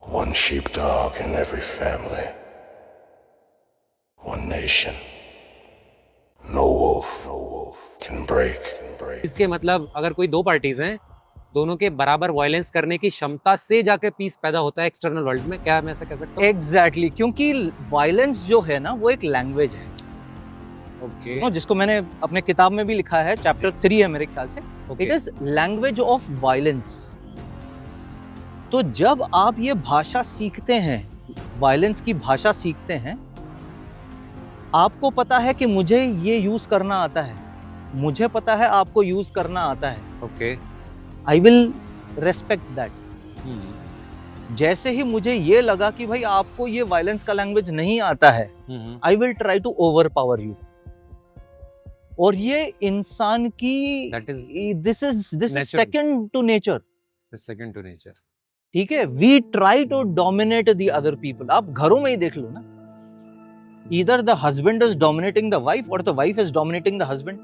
One sheepdog in every family. One nation. No wolf can break. इसके मतलब अगर कोई दो पार्टीज हैं, दोनों के बराबर वायलेंस करने की क्षमता से जाके पीस पैदा होता है एक्सटर्नल वर्ल्ड में, क्या मैं ऐसा कह सकता हूँ? एग्जैक्टली क्योंकि वायलेंस जो है ना वो एक लैंग्वेज है ओके जिसको मैंने अपने किताब में भी लिखा है, चैप्टर 3 है मेरे ख्याल से। It is language of violence. तो जब आप ये भाषा सीखते हैं, वायलेंस की भाषा सीखते हैं, आपको पता है कि मुझे ये यूज करना आता है, मुझे पता है आपको यूज करना आता है, okay I will respect that. जैसे ही मुझे ये लगा कि भाई आपको ये वायलेंस का लैंग्वेज नहीं आता है, I will try to overpower you. और ये इंसान की this is second to nature. Second to nature, ठीक है। We try to dominate the other people. आप घरों में ही देख लो ना, either the husband is dominating the wife और the wife is dominating the husband.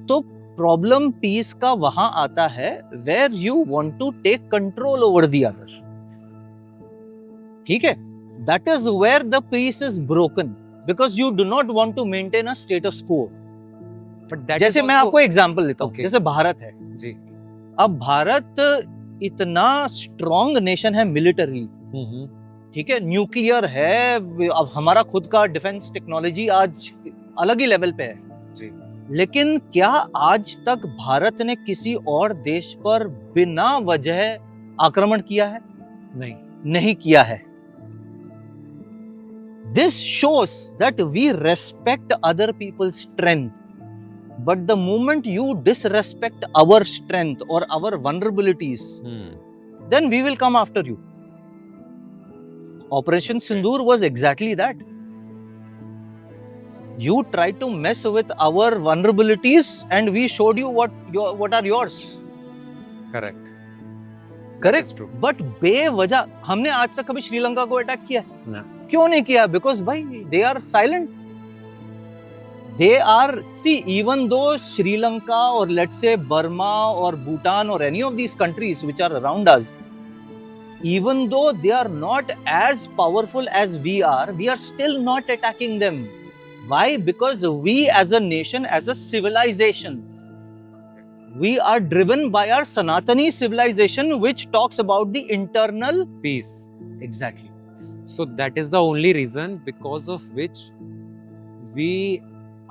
तो प्रॉब्लम पीस का वहां आता है where you want to take control over the other. ठीक है, that is where the peace is broken because you do not want to maintain a status quo. जैसे मैं आपको एग्जांपल देता हूँ, जैसे भारत है जी। अब भारत इतना स्ट्रॉन्ग नेशन है मिलिटरी, ठीक है, न्यूक्लियर है, अब हमारा खुद का डिफेंस टेक्नोलॉजी आज अलग ही लेवल पे है जी। लेकिन क्या आज तक भारत ने किसी और देश पर बिना वजह आक्रमण किया है? नहीं किया है। This shows that we respect other people's strength, but the moment you disrespect our strength or our vulnerabilities, then we will come after you. Operation Sindoor was exactly that. You tried to mess with our vulnerabilities and we showed you what are yours. Correct. But बेवजह हमने आज तक कभी श्रीलंका को attack किया है? क्यों नहीं किया? Because भाई they are silent. They are, see, even though Sri Lanka or let's say Burma or Bhutan or any of these countries which are around us, even though they are not as powerful as we are still not attacking them. Why? Because we as a nation, as a civilization, we are driven by our Sanatani civilization which talks about the internal peace. Exactly. So that is the only reason because of which we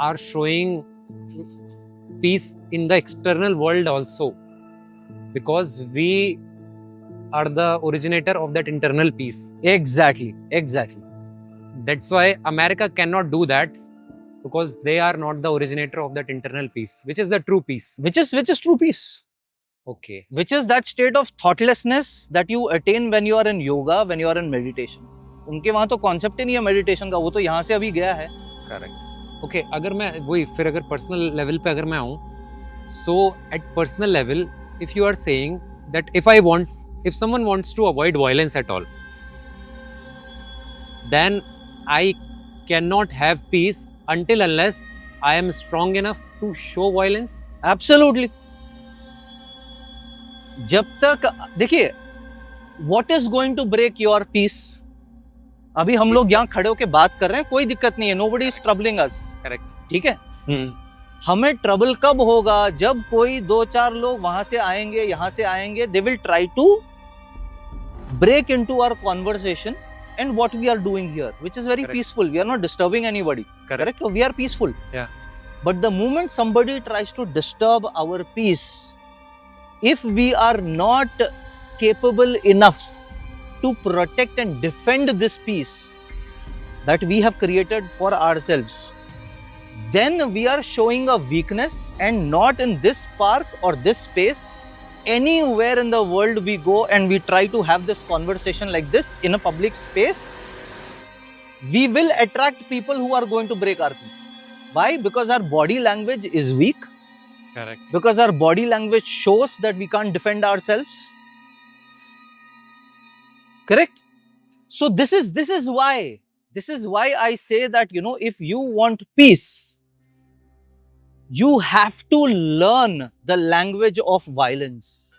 are showing peace in the external world also, because we are the originator of that internal peace. Exactly. That's why America cannot do that, because they are not the originator of that internal peace, which is the true peace. Which is true peace. Okay. Which is that state of thoughtlessness that you attain when you are in yoga, when you are in meditation. उनके वहां तो concept ही नहीं है meditation का, वो तो यहाँ से अभी गया है। करेक्ट। ओके, अगर मैं वही फिर अगर पर्सनल लेवल पे अगर मैं आऊँ, so at personal level if you are saying that if someone wants to avoid violence at all, then I cannot have peace until unless I am strong enough to show violence. Absolutely. जब तक देखिए, what is going to break your peace? अभी हम लोग यहाँ खड़े होकर बात कर रहे हैं, कोई दिक्कत नहीं है, nobody is troubling us. Correct, ठीक है। हमें ट्रबल कब होगा? जब कोई 2-4 लोग वहां से आएंगे, यहाँ से आएंगे, they will try to break into our conversation and what we are doing here, which is very peaceful. We are not disturbing anybody. Correct? We are peaceful. Yeah. But the moment somebody tries to disturb our peace, if we are not capable enough to protect and defend this peace that we have created for ourselves, then we are showing a weakness, and not in this park or this space. Anywhere in the world we go and we try to have this conversation like this in a public space, we will attract people who are going to break our peace. Why? Because our body language is weak. Correct. Because our body language shows that we can't defend ourselves. Correct? So this is why I say that, you know, if you want peace, you have to learn the language of violence.